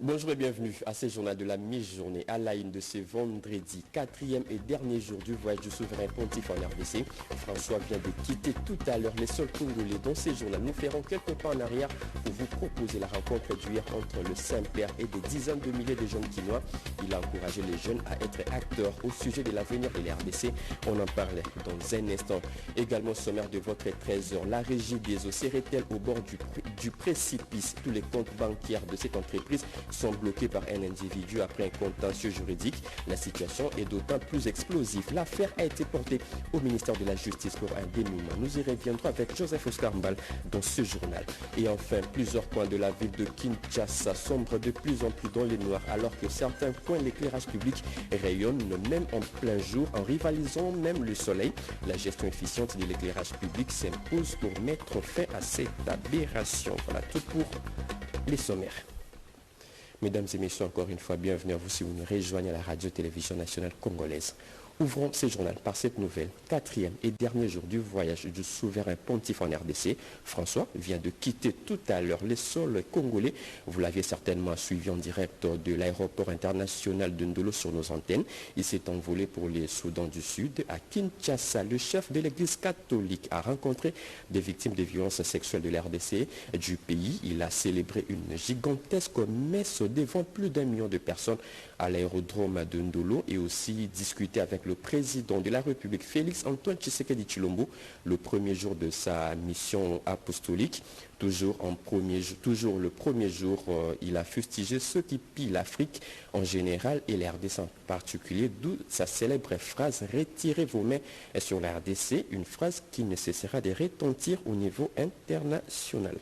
Bonjour et bienvenue à ce journal de la mi-journée à la une de ce vendredi, 4e et dernier jour du voyage du souverain pontife en RDC. François vient de quitter tout à l'heure les sols congolais. Dans ce journal, nous ferons quelques pas en arrière pour vous proposer la rencontre d'hier entre le Saint-Père et des dizaines de milliers de jeunes Quinois. Il a encouragé les jeunes à être acteurs au sujet de l'avenir de la RDC. On en parlait dans un instant. Également sommaire de votre 13h, la régie des eaux serait-elle au bord du précipice? Tous les comptes bancaires de cette entreprise sont bloqués par un individu après un contentieux juridique. La situation est d'autant plus explosive. L'affaire a été portée au ministère de la Justice pour un dénouement. Nous y reviendrons avec Joseph Oscar Mbal dans ce journal. Et enfin, plusieurs coins de la ville de Kinshasa sombrent de plus en plus dans les noirs alors que certains coins l'éclairage public rayonne même en plein jour en rivalisant même le soleil. La gestion efficiente de l'éclairage public s'impose pour mettre fin à cette aberration. Voilà tout pour les sommaires. Mesdames et messieurs, encore une fois, bienvenue à vous si vous nous rejoignez à la radio-télévision nationale congolaise. Ouvrons ce journal par cette nouvelle, 4e et dernier jour du voyage du souverain pontife en RDC. François vient de quitter tout à l'heure les sols congolais. Vous l'aviez certainement suivi en direct de l'aéroport international de Ndolo sur nos antennes. Il s'est envolé pour les Soudans du Sud. À Kinshasa, le chef de l'église catholique a rencontré des victimes de violences sexuelles de la RDC du pays. Il a célébré une gigantesque messe devant plus d'1 million de personnes à l'aérodrome de Ndolo et aussi discuté avec le président de la République, Félix Antoine Tshisekedi Tshilombo, le premier jour de sa mission apostolique. Toujours le premier jour, il a fustigé ceux qui pillent l'Afrique en général et la RDC en particulier, d'où sa célèbre phrase « Retirez vos mains sur la RDC », une phrase qui ne cessera de retentir au niveau international.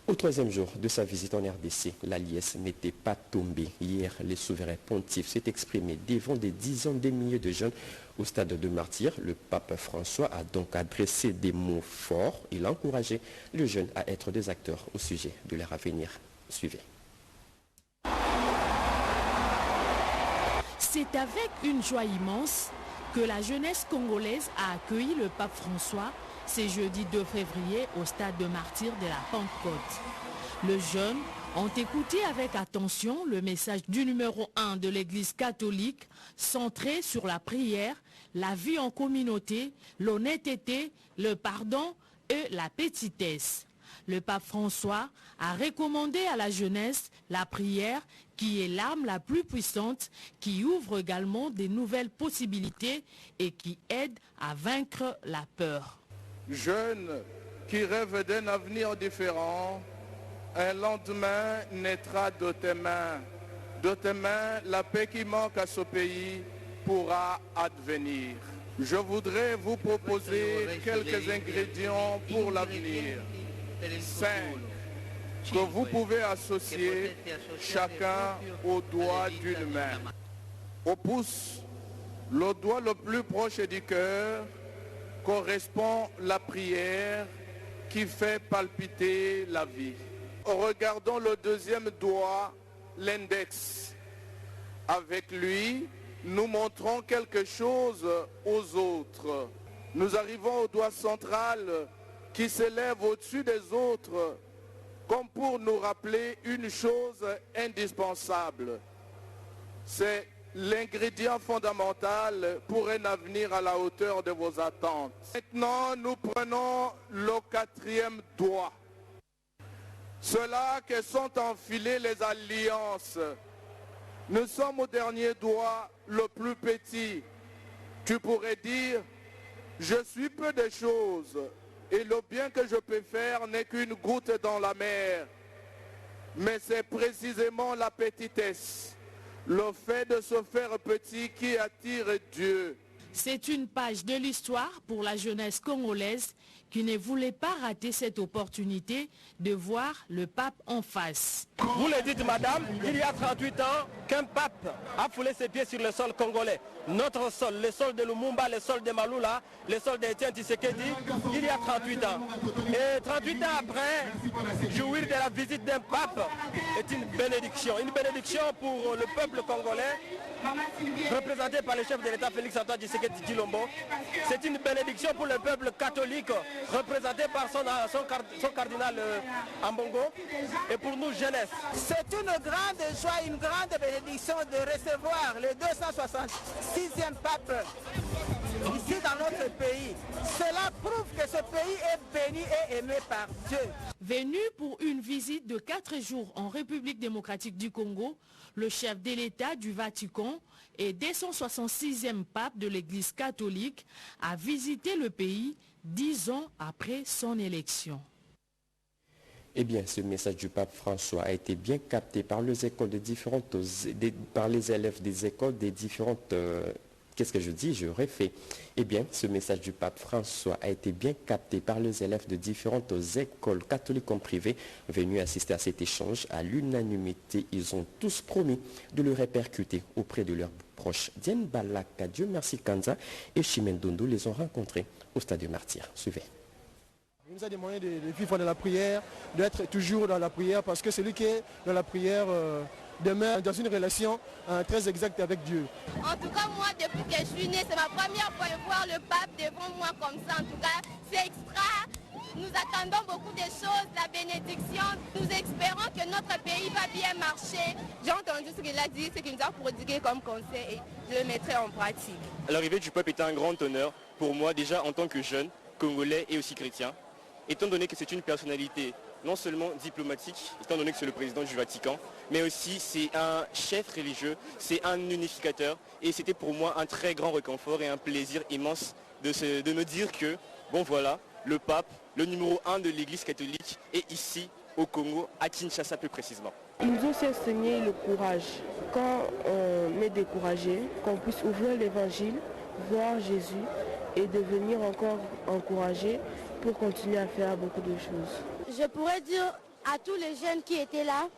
Au 3e jour de sa visite en RDC, la liesse n'était pas tombée. Hier, le souverain pontife s'est exprimé devant des dizaines de milliers de jeunes au stade de Martyr. Le pape François a donc adressé des mots forts. Il a encouragé les jeunes à être des acteurs au sujet de leur avenir. Suivez. C'est avec une joie immense que la jeunesse congolaise a accueilli le pape François ce jeudi 2 février au stade de Martyr de la Pentecôte. Les jeunes ont écouté avec attention le message du numéro 1 de l'Église catholique centré sur la prière, la vie en communauté, l'honnêteté, le pardon et la petitesse. Le pape François a recommandé à la jeunesse la prière qui est l'arme la plus puissante, qui ouvre également de nouvelles possibilités et qui aide à vaincre la peur. Jeunes qui rêvent d'un avenir différent, un lendemain naîtra de tes mains. De tes mains, la paix qui manque à ce pays pourra advenir. Je voudrais vous proposer quelques ingrédients pour l'avenir. 5 que vous pouvez associer chacun au doigt d'une main. Au pouce, le doigt le plus proche du cœur, correspond la prière qui fait palpiter la vie. Regardons le deuxième doigt, l'index. Avec lui, nous montrons quelque chose aux autres. Nous arrivons au doigt central qui s'élève au-dessus des autres, comme pour nous rappeler une chose indispensable. C'est l'ingrédient fondamental pour un avenir à la hauteur de vos attentes. Maintenant, nous prenons le 4e doigt. Ceux-là que sont enfilés les alliances. Nous sommes au dernier doigt, le plus petit. Tu pourrais dire, je suis peu de choses et le bien que je peux faire n'est qu'une goutte dans la mer. Mais c'est précisément la petitesse, le fait de se faire petit qui attire Dieu. C'est une page de l'histoire pour la jeunesse congolaise qui ne voulait pas rater cette opportunité de voir le pape en face. Vous le dites, madame, il y a 38 ans qu'un pape a foulé ses pieds sur le sol congolais. Notre sol, le sol de Lumumba, le sol de Maloula, le sol d'Etienne Tshisekedi, il y a 38 ans. Et 38 ans après, jouir de la visite d'un pape est une bénédiction. Une bénédiction pour le peuple congolais, représenté par le chef de l'État Félix Antoine Tshisekedi Tshilombo. C'est une bénédiction pour le peuple catholique représenté par son cardinal Ambongo, et pour nous, jeunesse. C'est une grande joie, une grande bénédiction de recevoir le 266e pape ici dans notre pays. Cela prouve que ce pays est béni et aimé par Dieu. Venu pour une visite de 4 jours en République démocratique du Congo, le chef de l'État du Vatican et 266e pape de l'Église catholique a visité le pays 10 ans après son élection. Eh bien, ce message du pape François a été bien capté par les écoles par les élèves des écoles des différentes... Qu'est-ce que je dis? Je refais. Eh bien, ce message du pape François a été bien capté par les élèves de différentes écoles catholiques comme privées venus assister à cet échange. À l'unanimité, ils ont tous promis de le répercuter auprès de leurs proches. Diane Balaka, Dieu merci Kanza et Chimène Dondo les ont rencontrés au Stade du Martyr. Suivez. Il nous a demandé de vivre dans la prière, d'être toujours dans la prière, parce que celui qui est dans la prière demeure dans une relation très exacte avec Dieu. En tout cas, moi, depuis que je suis née, c'est ma première fois de voir le pape devant moi comme ça. En tout cas, c'est extra. Nous attendons beaucoup de choses, la bénédiction. Nous espérons que notre pays va bien marcher. J'ai entendu ce qu'il a dit, ce qu'il nous a prodigué comme conseil et je le mettrai en pratique. L'arrivée du pape est un grand honneur pour moi, déjà en tant que jeune, congolais et aussi chrétien. Étant donné que c'est une personnalité non seulement diplomatique, étant donné que c'est le président du Vatican, mais aussi c'est un chef religieux, c'est un unificateur. Et c'était pour moi un très grand réconfort et un plaisir immense de me dire que, bon voilà, le pape, le numéro 1 de l'Église catholique, est ici au Congo, à Kinshasa plus précisément. Il nous a aussi enseigné le courage. Quand on est découragé, qu'on puisse ouvrir l'évangile, voir Jésus et devenir encore encouragé pour continuer à faire beaucoup de choses. Je pourrais dire à tous les jeunes qui étaient là,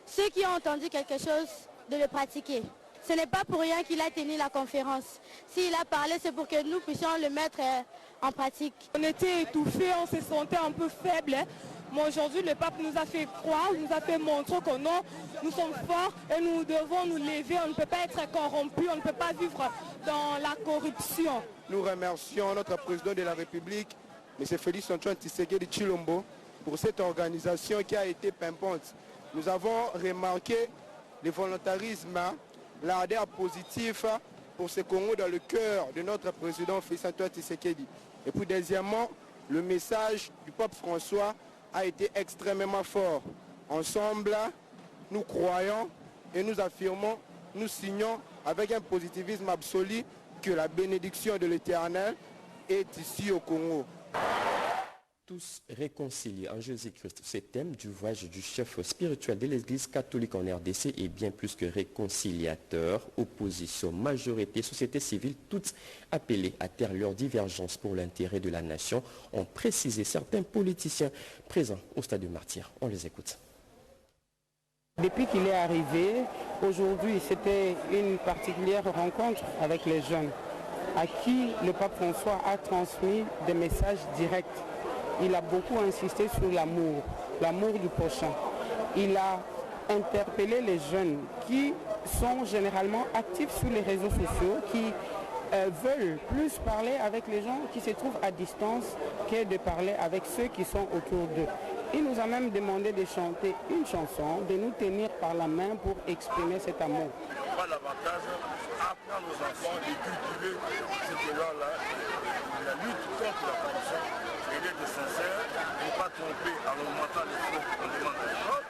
ceux qui ont entendu quelque chose, de le pratiquer. Ce n'est pas pour rien qu'il a tenu la conférence. S'il a parlé, c'est pour que nous puissions le mettre en pratique. On était étouffés, on se sentait un peu faibles. Mais aujourd'hui, le pape nous a fait croire, nous a fait montrer que non, nous sommes forts et nous devons nous lever. On ne peut pas être corrompu, on ne peut pas vivre dans la corruption. Nous remercions notre président de la République, M. Félix Antoine Tshisekedi Tshilombo, pour cette organisation qui a été pimpante. Nous avons remarqué le volontarisme, l'ardeur positif pour ce Congo dans le cœur de notre président Félix Antoine Tshisekedi. Et puis deuxièmement, le message du pape François a été extrêmement fort. Ensemble, nous croyons et nous affirmons, nous signons avec un positivisme absolu que la bénédiction de l'Éternel est ici au Congo. Tous réconciliés en Jésus-Christ. Ce thème du voyage du chef spirituel de l'Église catholique en RDC est bien plus que réconciliateur. Opposition, majorité, société civile, toutes appelées à taire leurs divergences pour l'intérêt de la nation, ont précisé certains politiciens présents au Stade du Martyr. On les écoute. Depuis qu'il est arrivé, aujourd'hui, c'était une particulière rencontre avec les jeunes, à qui le pape François a transmis des messages directs. Il a beaucoup insisté sur l'amour, l'amour du prochain. Il a interpellé les jeunes qui sont généralement actifs sur les réseaux sociaux, qui veulent plus parler avec les gens qui se trouvent à distance que de parler avec ceux qui sont autour d'eux. Il nous a même demandé de chanter une chanson, de nous tenir par la main pour exprimer cet amour. Pas l'avantage apprendre aux enfants de cultiver cet élan-là, la lutte contre la corruption. Il est sincère, ne pas tromper en augmentant les frais, on demande à l'école,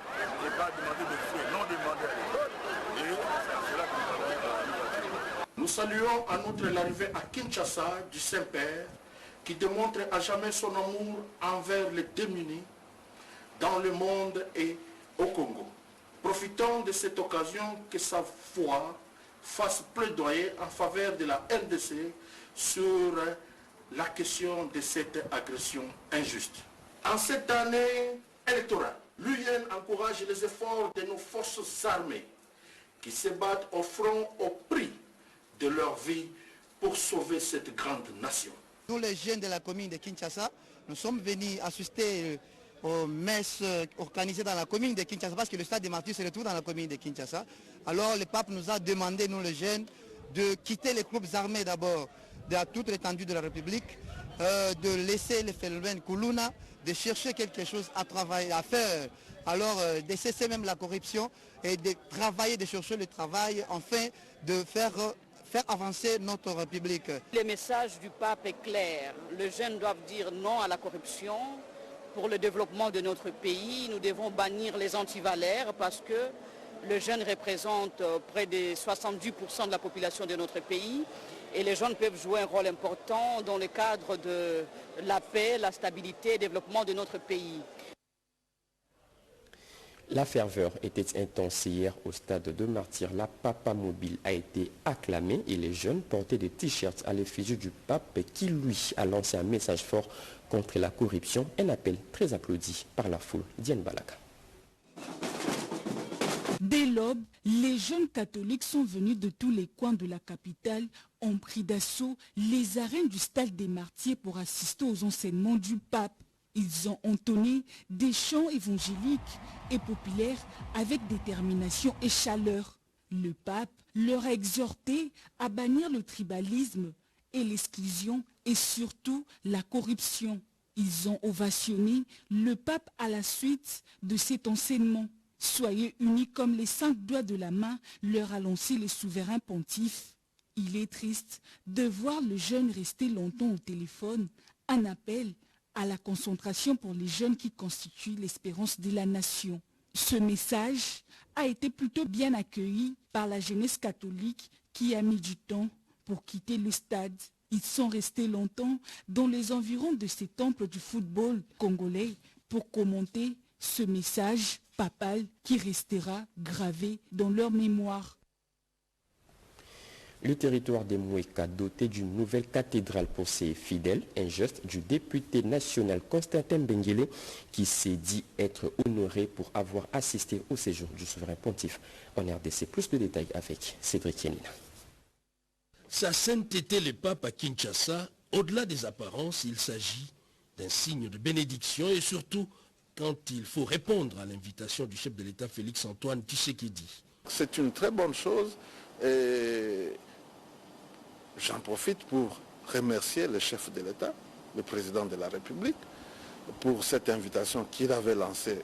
et pas demander des frais non demandés à l'école, et c'est là que nous allons. Nous saluons en outre l'arrivée à Kinshasa du Saint-Père, qui démontre à jamais son amour envers les démunis dans le monde et au Congo. Profitons de cette occasion que sa foi fasse plaidoyer en faveur de la RDC sur la question de cette agression injuste. En cette année électorale, l'UN encourage les efforts de nos forces armées qui se battent au front au prix de leur vie pour sauver cette grande nation. Nous, les jeunes de la commune de Kinshasa, nous sommes venus assister aux messes organisées dans la commune de Kinshasa parce que le stade des martyrs se retrouve dans la commune de Kinshasa. Alors le pape nous a demandé, nous les jeunes, de quitter les groupes armés d'abord, de toute l'étendue de la République de laisser le phénomène Koulouna, de chercher quelque chose à travailler, à faire. Alors de cesser même la corruption et de travailler, de chercher le travail, enfin de faire avancer notre République. Le message du pape est clair. Les jeunes doivent dire non à la corruption. Pour le développement de notre pays, nous devons bannir les antivaleurs parce que les jeunes représentent près de 70% de la population de notre pays et les jeunes peuvent jouer un rôle important dans le cadre de la paix, la stabilité et le développement de notre pays. La ferveur était intense hier au stade de Martyrs. La Papa Mobile a été acclamée et les jeunes portaient des t-shirts à l'effigie du pape qui, lui, a lancé un message fort contre la corruption. Un appel très applaudi par la foule. Diane Balaka. Dès l'aube, les jeunes catholiques sont venus de tous les coins de la capitale, ont pris d'assaut les arènes du stade des Martyrs pour assister aux enseignements du pape. Ils ont entonné des chants évangéliques et populaires avec détermination et chaleur. Le pape leur a exhorté à bannir le tribalisme et l'exclusion et surtout la corruption. Ils ont ovationné le pape à la suite de cet enseignement. Soyez unis comme les 5 doigts de la main, leur a lancé le souverain pontife. Il est triste de voir le jeune rester longtemps au téléphone. Un appel à la concentration pour les jeunes qui constituent l'espérance de la nation. Ce message a été plutôt bien accueilli par la jeunesse catholique qui a mis du temps pour quitter le stade. Ils sont restés longtemps dans les environs de ces temples du football congolais pour commenter ce message papal qui restera gravé dans leur mémoire. Le territoire des Mouéka doté d'une nouvelle cathédrale pour ses fidèles, un geste du député national Constantin Benguele qui s'est dit être honoré pour avoir assisté au séjour du souverain pontife en RDC. Plus de détails avec Cédric Yenina. Sa sainteté le pape à Kinshasa, au-delà des apparences, il s'agit d'un signe de bénédiction et surtout quand il faut répondre à l'invitation du chef de l'État Félix-Antoine Tshisekedi. C'est une très bonne chose et j'en profite pour remercier le chef de l'État, le président de la République, pour cette invitation qu'il avait lancée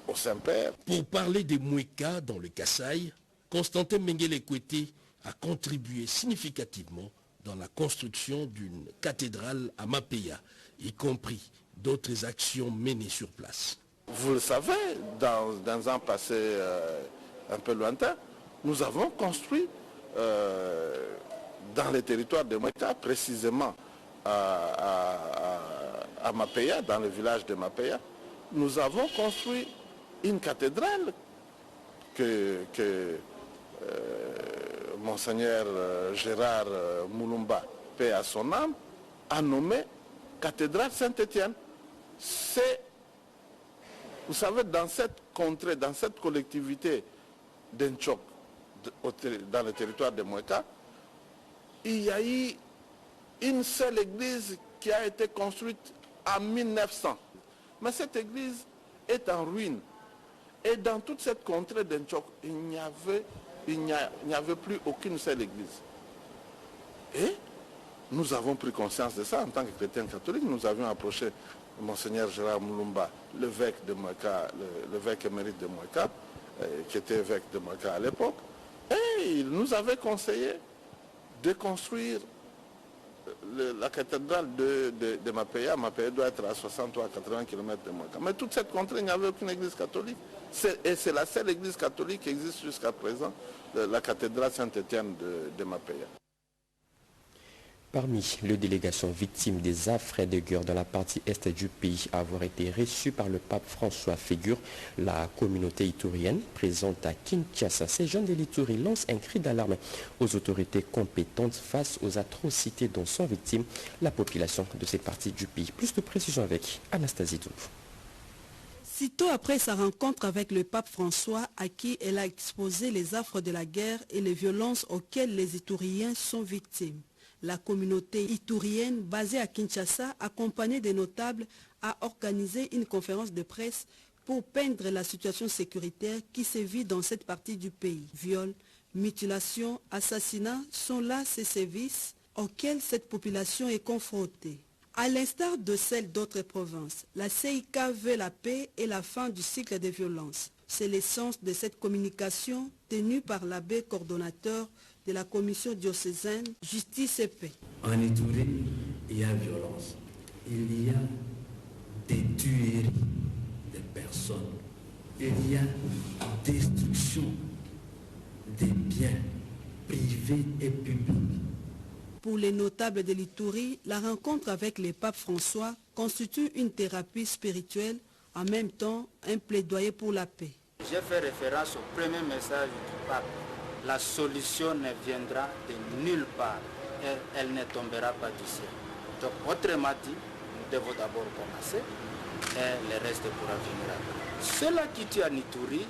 au Saint-Père. Pour parler des Mouéka dans le Kasaï, Constantin Benguele Kwete a contribué significativement dans la construction d'une cathédrale à Mapeya, y compris d'autres actions menées sur place. Vous le savez, dans un passé un peu lointain, nous avons construit dans les territoires de Mouéka, précisément à Mapeya, dans le village de Mapeya, nous avons construit une cathédrale que Monseigneur Gérard Moulumba, paix à son âme, a nommée cathédrale Saint-Étienne. C'est, vous savez, dans cette contrée, dans cette collectivité d'Enchok, dans le territoire de Mouéka, il y a eu une seule église qui a été construite en 1900. Mais cette église est en ruine. Et dans toute cette contrée d'Enchok, il n'y avait plus aucune seule église. Et nous avons pris conscience de ça en tant que chrétiens catholiques. Nous avions approché Monseigneur Gérard Moulumba, l'évêque de Mouéka, l'évêque émérite de Mouéka, qui était évêque de Mouéka à l'époque. Et il nous avait conseillé de construire la cathédrale de Mapeya. Mapeya doit être à 60 ou à 80 km de Mouéka. Mais toute cette contrée, il n'y avait aucune église catholique. Et c'est la seule église catholique qui existe jusqu'à présent, la cathédrale Saint-Étienne de Mapeya. Parmi les délégations victimes des affres de guerre dans la partie est du pays à avoir été reçues par le pape François figure la communauté itourienne présente à Kinshasa. Ces jeunes de l'Itourie lancent un cri d'alarme aux autorités compétentes face aux atrocités dont sont victimes la population de ces parties du pays. Plus de précisions avec Anastasie Doubou. Sitôt après sa rencontre avec le pape François, à qui elle a exposé les affres de la guerre et les violences auxquelles les Itouriens sont victimes, la communauté itourienne basée à Kinshasa, accompagnée des notables, a organisé une conférence de presse pour peindre la situation sécuritaire qui sévit dans cette partie du pays. Viols, mutilations, assassinats sont là ces sévices auxquels cette population est confrontée. À l'instar de celle d'autres provinces, la CIK veut la paix et la fin du cycle de violence. C'est l'essence de cette communication tenue par l'abbé coordonnateur de la commission diocésaine Justice et Paix. En Ituri, il y a violence. Il y a des tueries de personnes. Il y a destruction des biens privés et publics. Pour les notables de l'Ituri, la rencontre avec le pape François constitue une thérapie spirituelle, en même temps un plaidoyer pour la paix. J'ai fait référence au premier message du pape. La solution ne viendra de nulle part et elle ne tombera pas du ciel. Donc autrement dit, nous devons d'abord commencer et le reste pourra venir après. Ceux-là qui tuent en Ituri,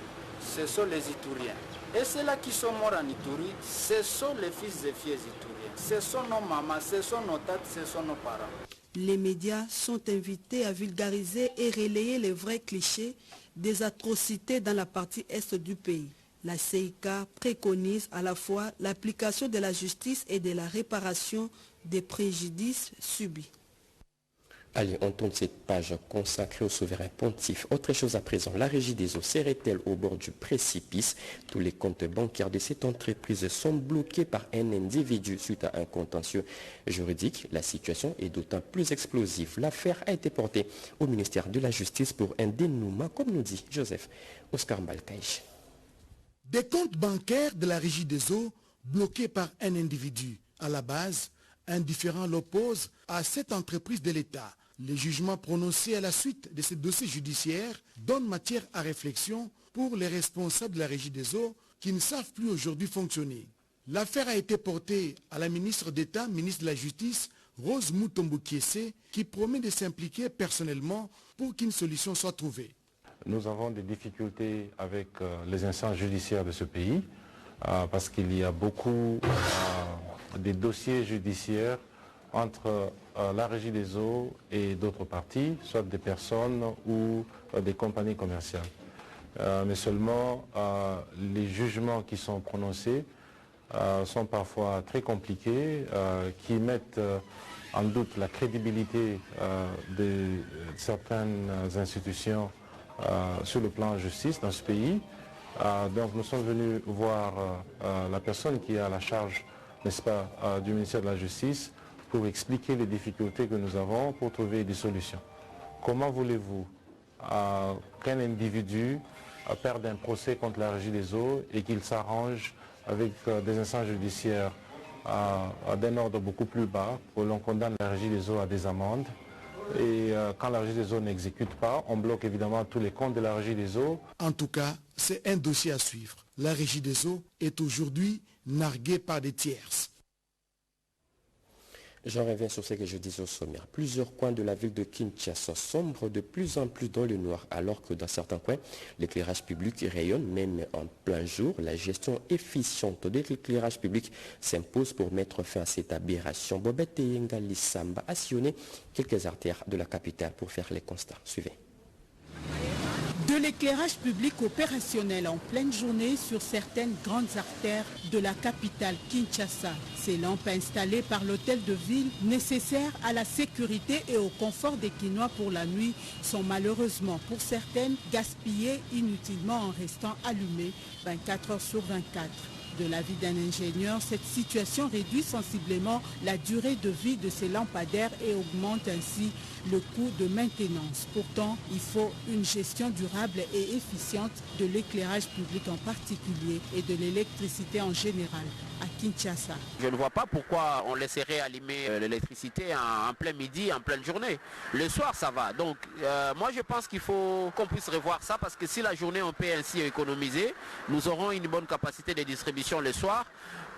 ce sont les Ituriens. Et ceux-là qui sont morts en Ituri, ce sont les fils et filles ituriens. Ce sont nos mamans, ce sont nos tates, ce sont nos parents. Les médias sont invités à vulgariser et relayer les vrais clichés des atrocités dans la partie est du pays. La CIK préconise à la fois l'application de la justice et de la réparation des préjudices subis. Allez, on tourne cette page consacrée au souverain pontife. Autre chose à présent, la régie des eaux serait-elle au bord du précipice? Tous les comptes bancaires de cette entreprise sont bloqués par un individu suite à un contentieux juridique. La situation est d'autant plus explosive. L'affaire a été portée au ministère de la Justice pour un dénouement, comme nous dit Joseph Oscar Balkaïch. Des comptes bancaires de la régie des eaux bloqués par un individu. À la base, un différend l'oppose à cette entreprise de l'État. Les jugements prononcés à la suite de ces dossiers judiciaires donnent matière à réflexion pour les responsables de la régie des eaux qui ne savent plus aujourd'hui fonctionner. L'affaire a été portée à la ministre d'État, ministre de la Justice, Rose Mutombo Kiese, qui promet de s'impliquer personnellement pour qu'une solution soit trouvée. Nous avons des difficultés avec les instances judiciaires de ce pays parce qu'il y a beaucoup de dossiers judiciaires entre la régie des eaux et d'autres parties, soit des personnes ou des compagnies commerciales. Mais seulement les jugements qui sont prononcés sont parfois très compliqués, qui mettent en doute la crédibilité de certaines institutions sur le plan justice dans ce pays. Donc nous sommes venus voir la personne qui a la charge, n'est-ce pas, du ministère de la Justice pour expliquer les difficultés que nous avons pour trouver des solutions. Comment voulez-vous qu'un individu perde un procès contre la régie des eaux et qu'il s'arrange avec des instances judiciaires d'un ordre beaucoup plus bas, où l'on condamne la régie des eaux à des amendes? Et quand la régie des eaux n'exécute pas, on bloque évidemment tous les comptes de la régie des eaux. En tout cas, c'est un dossier à suivre. La régie des eaux est aujourd'hui narguée par des tierces. J'en reviens sur ce que je disais au sommaire. Plusieurs coins de la ville de Kinshasa sombrent de plus en plus dans le noir, alors que dans certains coins, l'éclairage public rayonne même en plein jour. La gestion efficiente de l'éclairage public s'impose pour mettre fin à cette aberration. Bobette et Ngali Samba a sillonné quelques artères de la capitale pour faire les constats. Suivez. De l'éclairage public opérationnel en pleine journée sur certaines grandes artères de la capitale Kinshasa. Ces lampes installées par l'hôtel de ville, nécessaires à la sécurité et au confort des Kinois pour la nuit, sont malheureusement pour certaines gaspillées inutilement en restant allumées 24 heures sur 24. De l'avis d'un ingénieur, cette situation réduit sensiblement la durée de vie de ces lampadaires et augmente ainsi le coût de maintenance. Pourtant, il faut une gestion durable et efficiente de l'éclairage public en particulier et de l'électricité en général à Kinshasa. Je ne vois pas pourquoi on laisserait allumer l'électricité en plein midi, en pleine journée. Le soir, ça va. Donc, moi, je pense qu'il faut qu'on puisse revoir ça parce que si la journée, on peut ainsi économiser, nous aurons une bonne capacité de distribution le soir.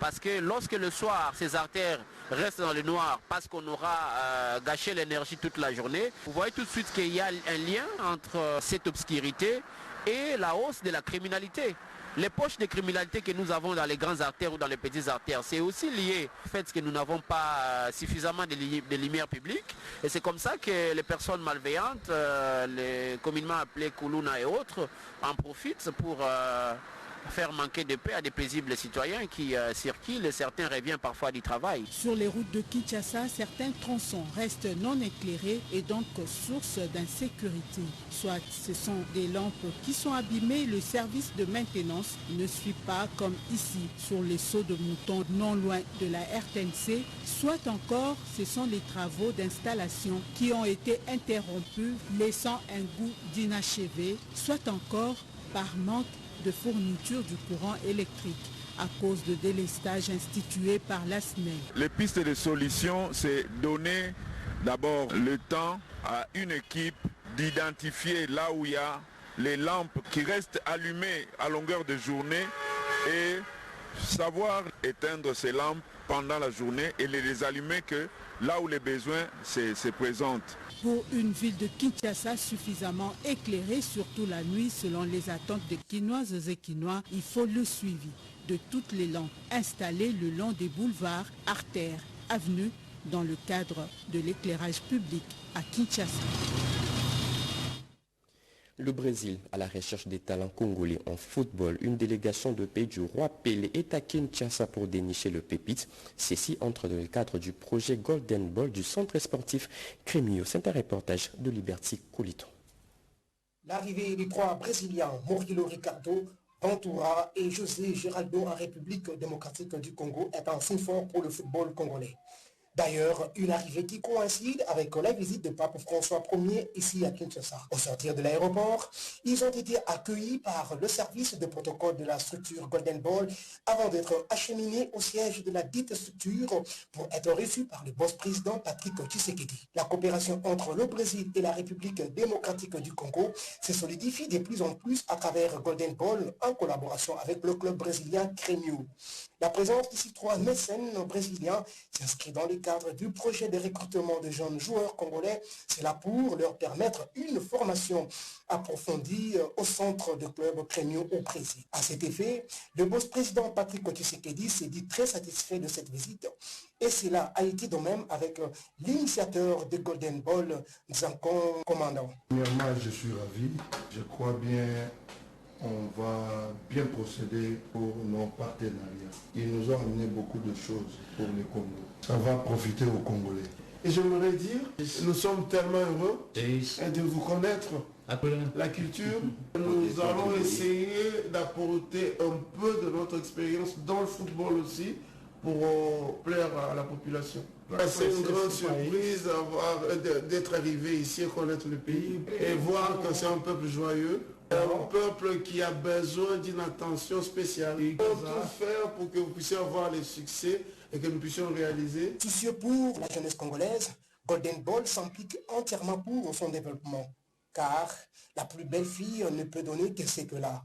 Parce que lorsque le soir, ces artères restent dans le noir parce qu'on aura gâché l'énergie toute la journée, vous voyez tout de suite qu'il y a un lien entre cette obscurité et la hausse de la criminalité. Les poches de criminalité que nous avons dans les grandes artères ou dans les petites artères, c'est aussi lié au fait que nous n'avons pas suffisamment de lumière publique. Et c'est comme ça que les personnes malveillantes, les communément appelées Kuluna et autres, en profitent pour faire manquer de paix à des paisibles citoyens qui circulent et certains reviennent parfois du travail. Sur les routes de Kinshasa, certains tronçons restent non éclairés et donc source d'insécurité. Soit ce sont des lampes qui sont abîmées, le service de maintenance ne suit pas comme ici sur les sauts de moutons non loin de la RTNC, soit encore ce sont les travaux d'installation qui ont été interrompus laissant un goût d'inachevé, soit encore par manque de fourniture du courant électrique à cause de délestage institué par la SNEL. Les pistes de solution, c'est donner d'abord le temps à une équipe d'identifier là où il y a les lampes qui restent allumées à longueur de journée et savoir éteindre ces lampes pendant la journée et les allumer que là où les besoins se présentent. Pour une ville de Kinshasa suffisamment éclairée, surtout la nuit, selon les attentes des Kinoises et Kinois, il faut le suivi de toutes les lampes installées le long des boulevards, artères, avenues, dans le cadre de l'éclairage public à Kinshasa. Le Brésil, à la recherche des talents congolais en football, une délégation de pays du roi Pelé est à Kinshasa pour dénicher le pépite. Ceci entre dans le cadre du projet Golden Ball du centre sportif Crémio. C'est un reportage de Liberty Colito. L'arrivée des trois Brésiliens, Murilo Ricardo, Ventura et José Geraldo en République démocratique du Congo est un signe fort pour le football congolais. D'ailleurs, une arrivée qui coïncide avec la visite de Pape François Ier ici à Kinshasa. Au sortir de l'aéroport, ils ont été accueillis par le service de protocole de la structure Golden Ball avant d'être acheminés au siège de la dite structure pour être reçus par le boss président Patrick Tshisekedi. La coopération entre le Brésil et la République démocratique du Congo se solidifie de plus en plus à travers Golden Ball en collaboration avec le club brésilien Crémio. La présence de ces trois mécènes brésiliens s'inscrit dans le cadre du projet de recrutement de jeunes joueurs congolais. C'est là pour leur permettre une formation approfondie au centre de club Crémio au Brésil. À cet effet, le boss président Patrick Tshisekedi s'est dit très satisfait de cette visite. Et cela a été de même avec l'initiateur de Golden Ball, Nzankon Commandant. Premièrement, je suis ravi. Je crois bien on va bien procéder pour nos partenariats. Ils nous ont amené beaucoup de choses pour le Congo. Ça va profiter aux Congolais. Et j'aimerais dire, nous sommes tellement heureux de vous connaître. La culture, nous allons essayer d'apporter un peu de notre expérience dans le football aussi pour plaire à la population. C'est une grande surprise d'être arrivé ici et connaître le pays et voir que c'est un peuple joyeux. Un peuple qui a besoin d'une attention spéciale. On peut tout faire pour que vous puissiez avoir les succès et que nous puissions réaliser. Soucieux pour la jeunesse congolaise, Golden Ball s'implique entièrement pour son développement. Car la plus belle fille ne peut donner que ce que là.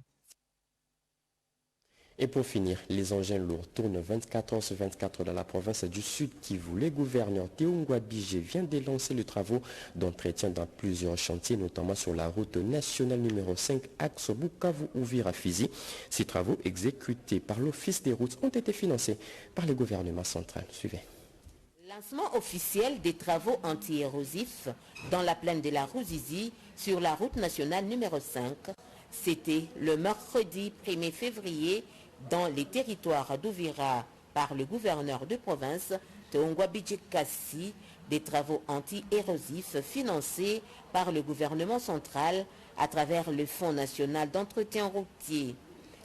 Et pour finir, les engins lourds tournent 24h/24 dans la province du Sud Kivu. Le gouverneur Théongwa Bijé vient de lancer les travaux d'entretien dans plusieurs chantiers, notamment sur la route nationale numéro 5, axe Bukavu-Uvira-Fizi. Ces travaux exécutés par l'Office des routes ont été financés par le gouvernement central. Suivez. Lancement officiel des travaux anti-érosifs dans la plaine de la Ruzizi sur la route nationale numéro 5. C'était le mercredi 1er février dans les territoires d'Uvira par le gouverneur de province Théongwa Bijé Kassi, des travaux anti-érosifs financés par le gouvernement central à travers le Fonds national d'entretien routier.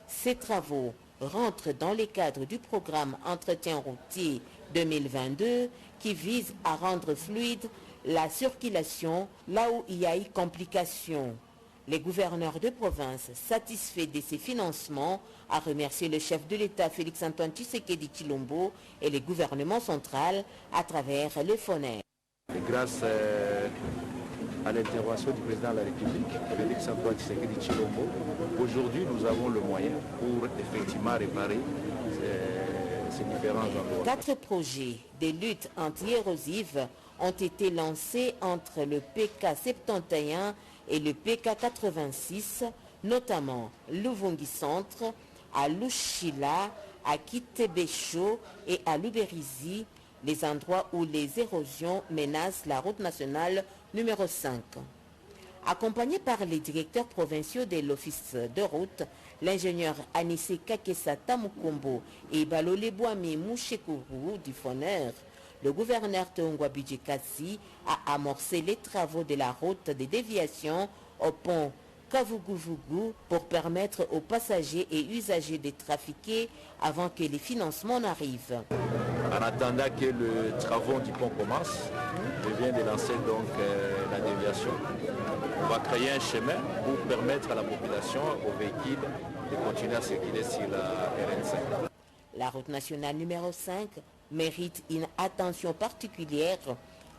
Ces travaux rentrent dans le cadre du programme Entretien routier 2022 qui vise à rendre fluide la circulation là où il y a eu complications. Les gouverneurs de province, satisfaits de ces financements, a remercié le chef de l'État Félix-Antoine Tshisekedi Tshilombo et le gouvernement central à travers le FONER. Grâce à l'intervention du président de la République, Félix-Antoine Tshisekedi Tshilombo, aujourd'hui nous avons le moyen pour effectivement réparer ces différents endroits. 4 projets de lutte anti-érosive ont été lancés entre le PK 71 et le PK 86, notamment Luvungi Centre, à Lushila, à Kitebesho et à Luberizi, les endroits où les érosions menacent la route nationale numéro 5. Accompagné par les directeurs provinciaux de l'office de route, l'ingénieur Anissé Kakessa Tamukombo et Balole Boami Mouchekourou du FONER, le gouverneur Tongwa Bidjekasi a amorcé les travaux de la route de déviation au pont Kavuguvugu pour permettre aux passagers et usagers de trafiquer avant que les financements n'arrivent. En attendant que les travaux du pont commencent, je viens de lancer donc la déviation. On va créer un chemin pour permettre à la population, aux véhicules, de continuer à circuler sur la RN5. La route nationale numéro 5 mérite une attention particulière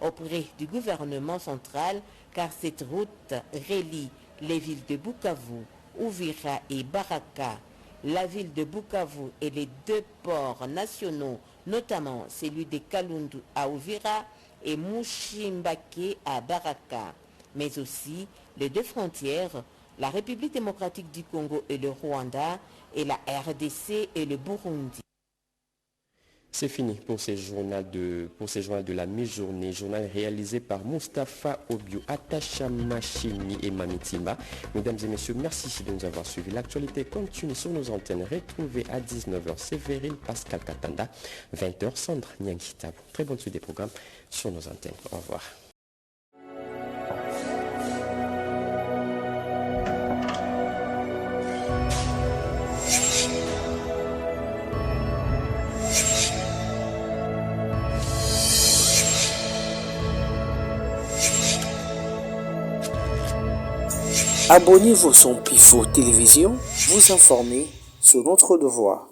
auprès du gouvernement central car cette route relie les villes de Bukavu, Uvira et Baraka. La ville de Bukavu et les deux ports nationaux, notamment celui de Kalundu à Uvira et Mushimbake à Baraka, mais aussi les deux frontières, la République démocratique du Congo et le Rwanda, et la RDC et le Burundi. C'est fini pour ces journaux de la mi-journée, journal réalisé par Mustapha Obio, Attacha Machini et Mamitimba. Mesdames et messieurs, merci de nous avoir suivis. L'actualité continue sur nos antennes. Retrouvez à 19h Séverine Pascal Katanda, 20h Sandra Nyangitabou. Très bonne suite des programmes sur nos antennes. Au revoir. Abonnez-vous sur Pifo Télévision, vous informer sur notre devoir.